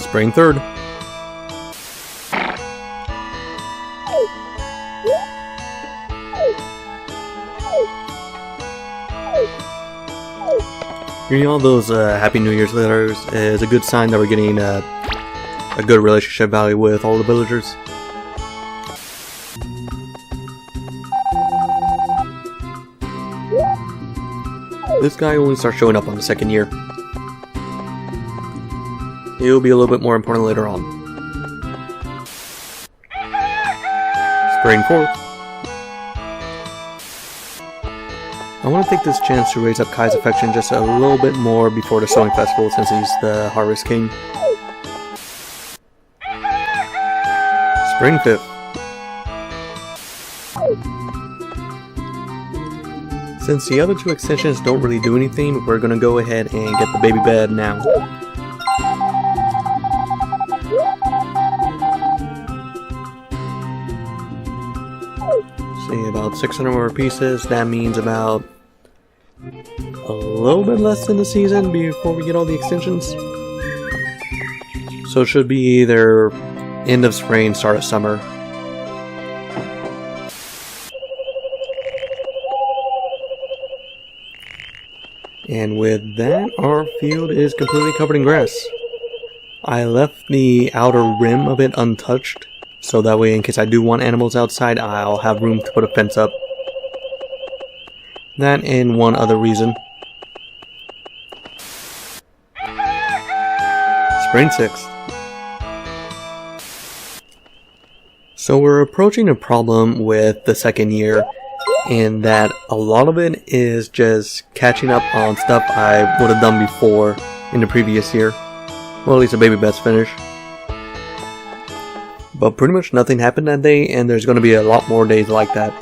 Spring 3rd. Reading all those Happy New Year's letters is a good sign that we're getting a good relationship value with all the villagers. This guy only starts showing up on the 2nd year. He'll be a little bit more important later on. Spring 4th. I want to take this chance to raise up Kai's affection just a little bit more before the sowing festival since he's the Harvest King. Spring 5th. Since the other 2 extensions don't really do anything, we're going to go ahead and get the baby bed now. See, about 600 more pieces. That means about a little bit less than the season before we get all the extensions. So it should be either end of spring, start of summer. And with that, our field is completely covered in grass. I left the outer rim of it untouched, so that way in case I do want animals outside, I'll have room to put a fence up. That and one other reason. Spring 6th. So we're approaching a problem with the 2nd year, in that a lot of it is just catching up on stuff I would have done before in the previous year. Well, at least the baby bed's finished. But pretty much nothing happened that day, and there's going to be a lot more days like that.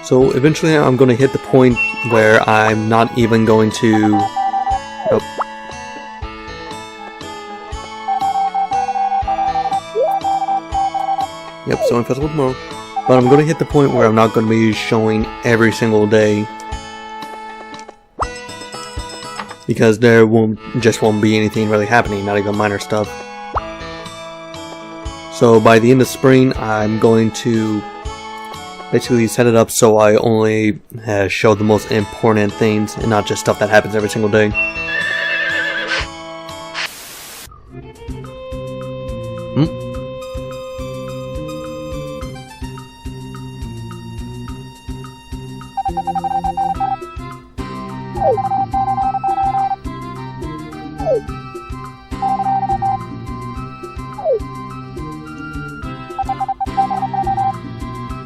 So eventually I'm going to hit the point where I'm not even going to... Nope. Yep, sowing festival tomorrow. But I'm going to hit the point where I'm not going to be showing every single day. Because there won't be anything really happening, not even minor stuff. So by the end of spring, I'm going to basically set it up so I only show the most important things and not just stuff that happens every single day.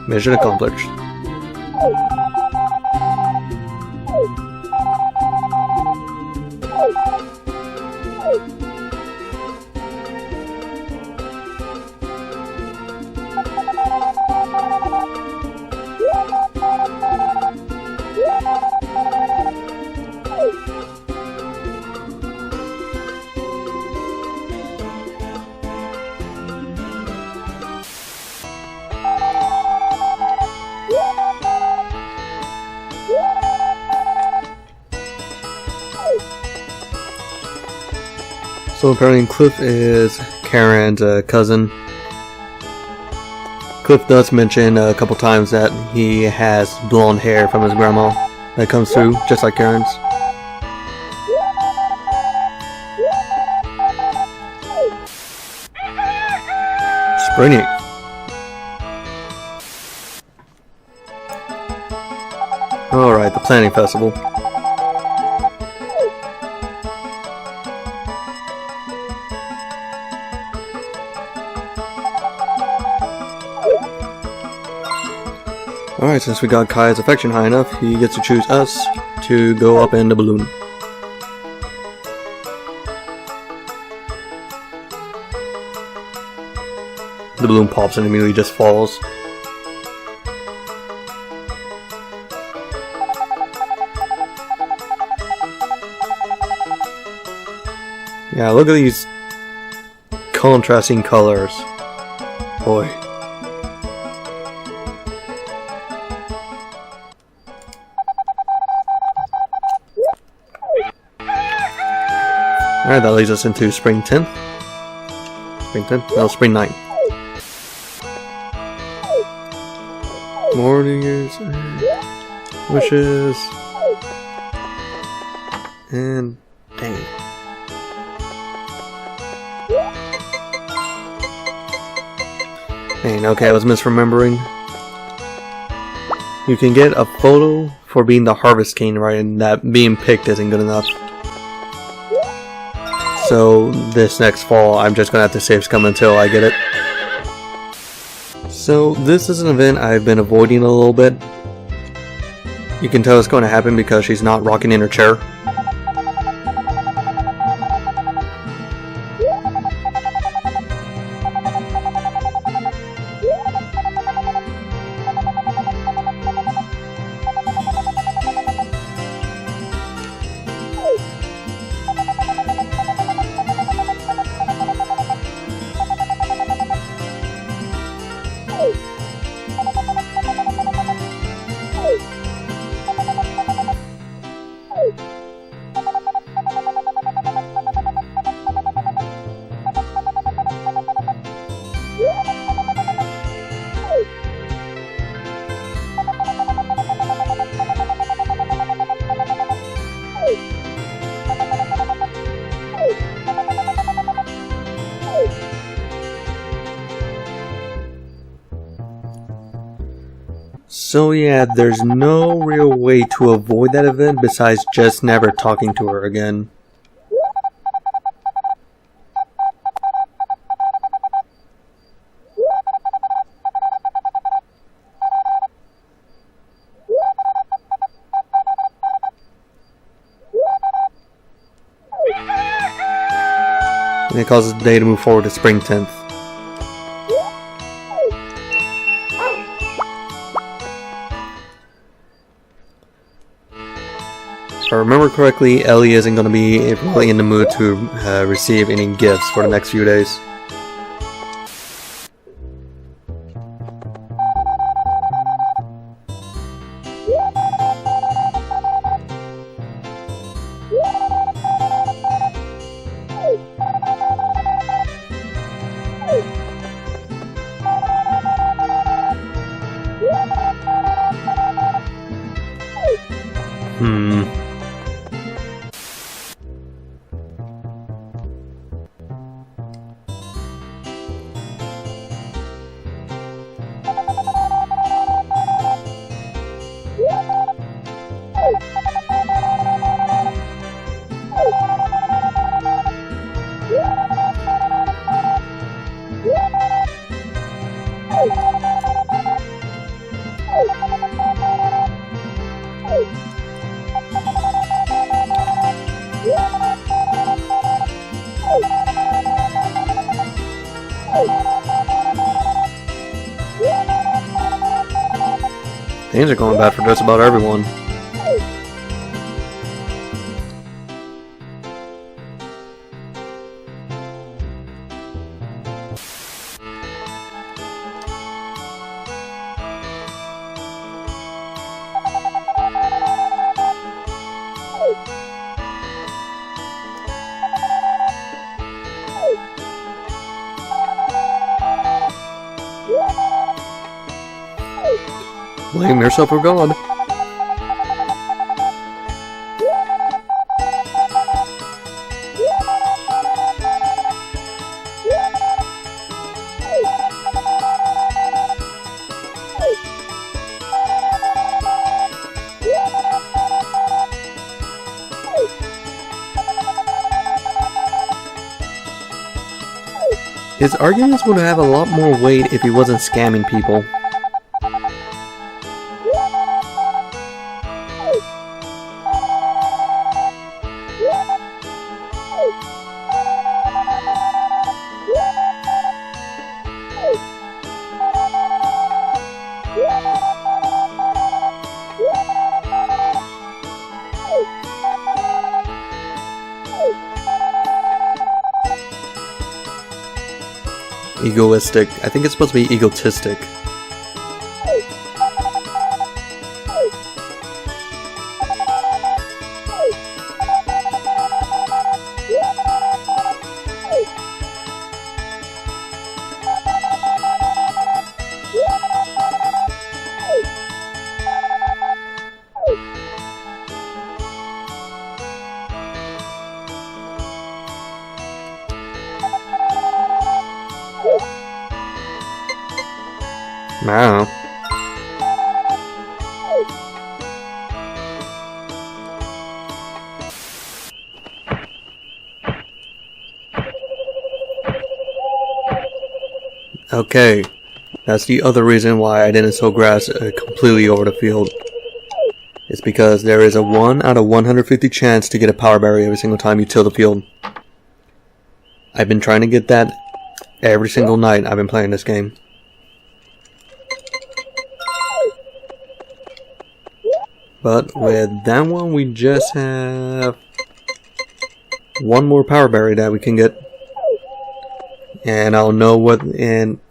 Mission accomplished. So apparently Cliff is Karen's cousin. Cliff does mention a couple times that he has blonde hair from his grandma that comes through, just like Karen's. Spring 8th. Alright, the planning festival. Alright, since we got Kai's affection high enough, he gets to choose us to go up in the balloon. The balloon pops and immediately just falls. Yeah, look at these contrasting colors. Boy. Alright, that leads us into Spring 10th. Spring 10th? No, Spring 9th. More New Year's wishes. And dang. Dang, okay, I was misremembering. You can get a photo for being the Harvest King, right? And that being picked isn't good enough. So this next fall, I'm just gonna have to save scum until I get it. So this is an event I've been avoiding a little bit. You can tell it's going to happen because she's not rocking in her chair. So yeah, there's no real way to avoid that event besides just never talking to her again. And it causes the day to move forward to Spring 10th. If I remember correctly, Ellie isn't going to be really in the mood to receive any gifts for the next few days. Things are going bad for just about everyone. Blame yourself for God. His arguments would have a lot more weight if he wasn't scamming people. Egoistic. I think it's supposed to be egotistic. Wow. Okay, that's the other reason why I didn't sow grass completely over the field. It's because there is a 1 out of 150 chance to get a power berry every single time you till the field. I've been trying to get that every single night I've been playing this game. But with that one, we just have one more power berry that we can get. And I'll know what, and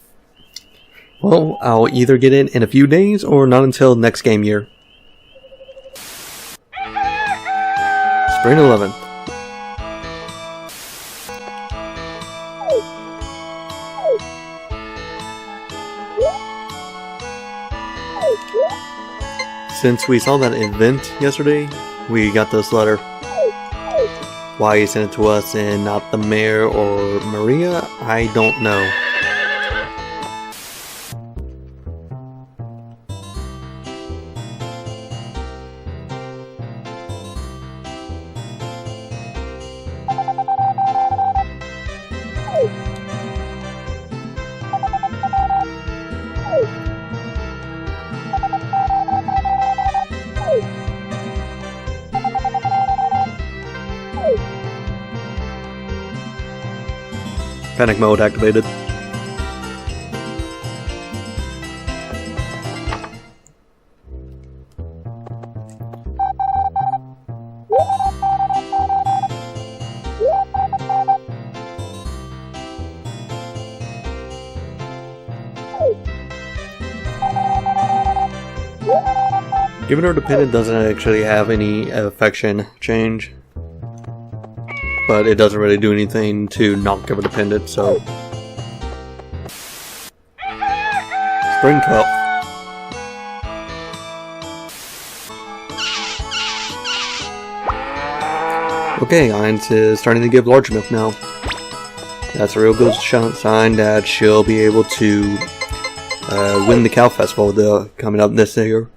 well, I'll either get it in a few days or not until next game year. Spring 11th. Since we saw that event yesterday, we got this letter. Why he sent it to us and not the mayor or Maria, I don't know. Panic mode activated. Given our dependent doesn't actually have any affection change, but it doesn't really do anything to not give a dependent, so. Spring 12th. Okay, Ainz is starting to give large milk now. That's a real good sign that she'll be able to win the Cow Festival coming up this year.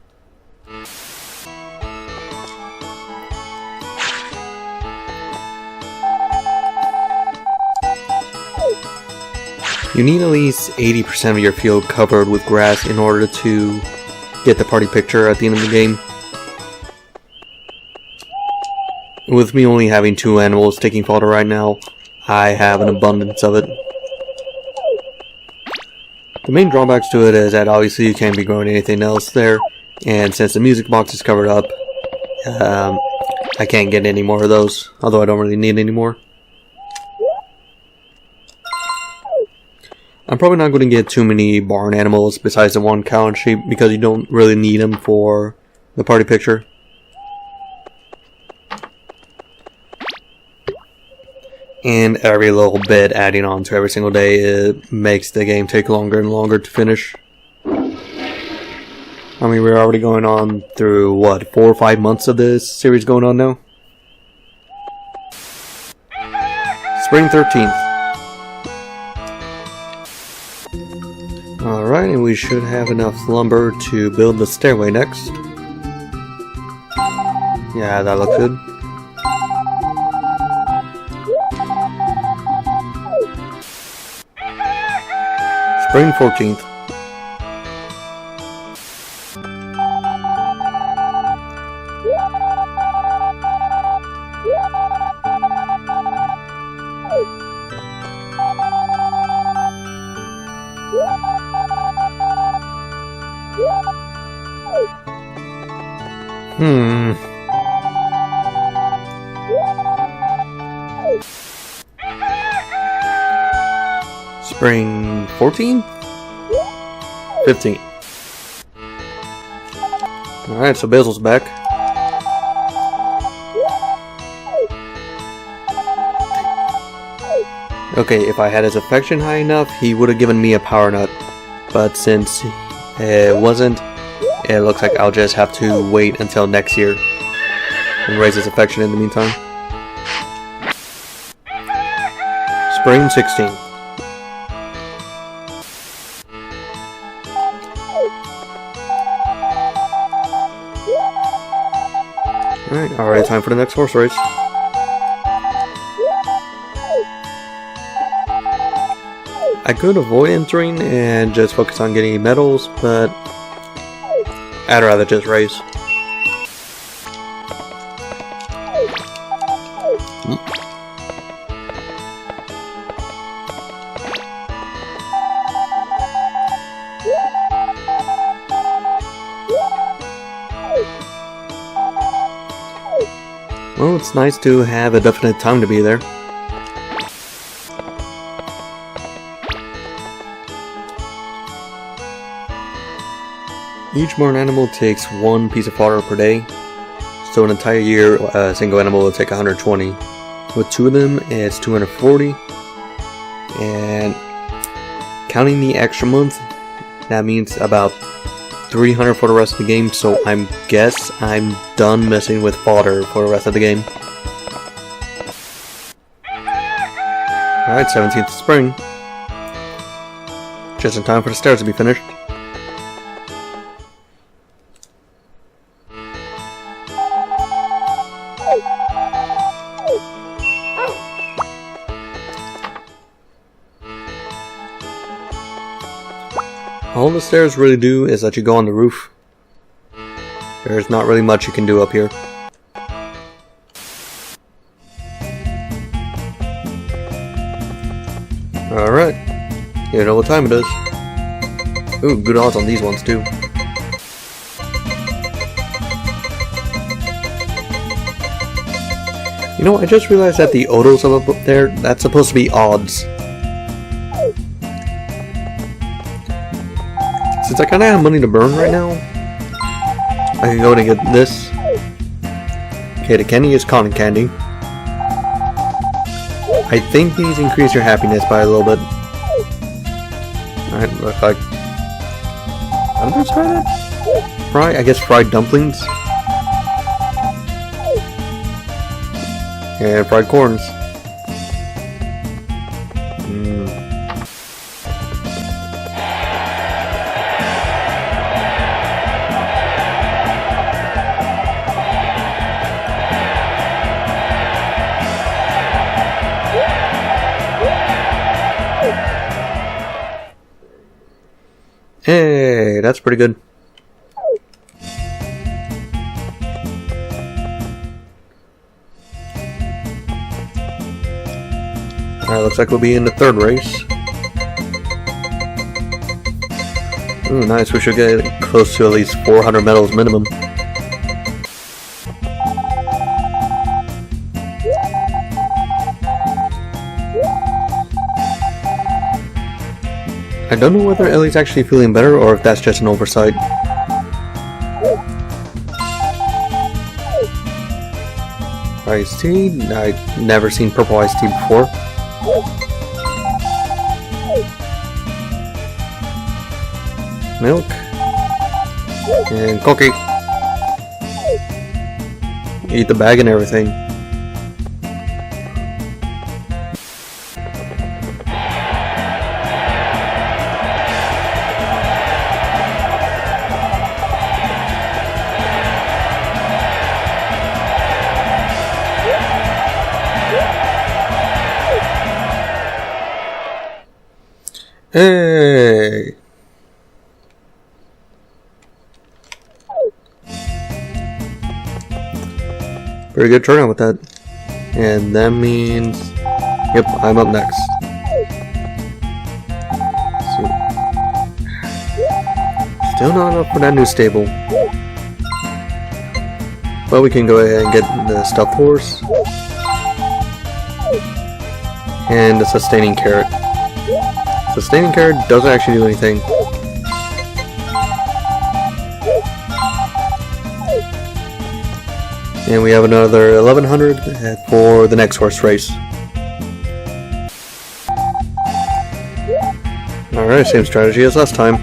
You need at least 80% of your field covered with grass in order to get the party picture at the end of the game. With me only having 2 animals taking fodder right now, I have an abundance of it. The main drawbacks to it is that obviously you can't be growing anything else there, and since the music box is covered up, I can't get any more of those, although I don't really need any more. I'm probably not going to get too many barn animals besides the 1 cow and sheep because you don't really need them for the party picture. And every little bit adding on to every single day, it makes the game take longer and longer to finish. I mean, we're already going on through, what, 4 or 5 months of this series going on now? Spring 13th. Alright, and we should have enough lumber to build the stairway next. Yeah, that looks good. Spring 14th. Spring 14? 15. Alright, so Basil's back. Okay, if I had his affection high enough, he would have given me a power nut. But since it wasn't, it looks like I'll just have to wait until next year and raise his affection in the meantime. Spring 16. Alright, time for the next horse race. I could avoid entering and just focus on getting medals, but I'd rather just race. Well, it's nice to have a definite time to be there. Each born animal takes 1 piece of fodder per day, so an entire year a single animal will take 120. With 2 of them, it's 240, and counting the extra month, that means about 300 for the rest of the game, so I guess I'm done messing with fodder for the rest of the game. Alright, 17th of spring. Just in time for the stairs to be finished. All the stairs really do is let you go on the roof. There's not really much you can do up here. Alright, you know what time it is. Ooh, good odds on these ones too. You know, I just realized that the Odos up there, that's supposed to be odds. Since I kinda have money to burn right now, I can go and get this. Okay, the candy is cotton candy. I think these increase your happiness by a little bit. Alright, look like... I'm gonna try that? I guess fried dumplings. And fried corns. Hey, that's pretty good. Alright, looks like we'll be in the 3rd race. Ooh, nice. We should get close to at least 400 medals minimum. I don't know whether Ellie's actually feeling better or if that's just an oversight. Iced tea? I've never seen purple iced tea before. Milk. And cookie. Eat the bag and everything. Hey! Very good turnout with that. And that means... Yep, I'm up next. Still not enough for that new stable. But we can go ahead and get the stuffed horse. And the sustaining carrot. Sustaining carrot doesn't actually do anything. And we have another 1100 for the next horse race. Alright, same strategy as last time.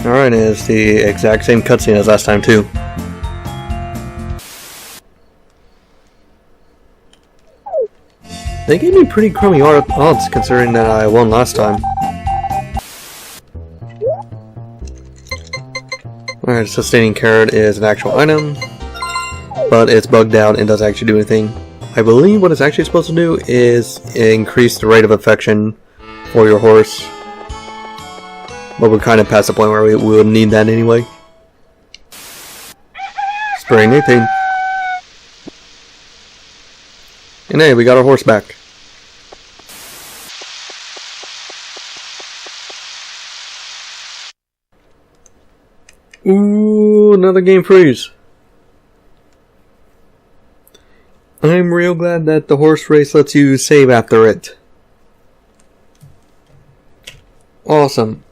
Alright, it's the exact same cutscene as last time too. They gave me pretty crummy odds considering that I won last time. Alright, sustaining carrot is an actual item, but it's bugged out and doesn't actually do anything. I believe what it's actually supposed to do is increase the rate of affection for your horse. But we're kind of past the point where we would need that anyway. Spraying 18. And hey, we got our horse back. Ooh, another game freeze. I'm real glad that the horse race lets you save after it. Awesome.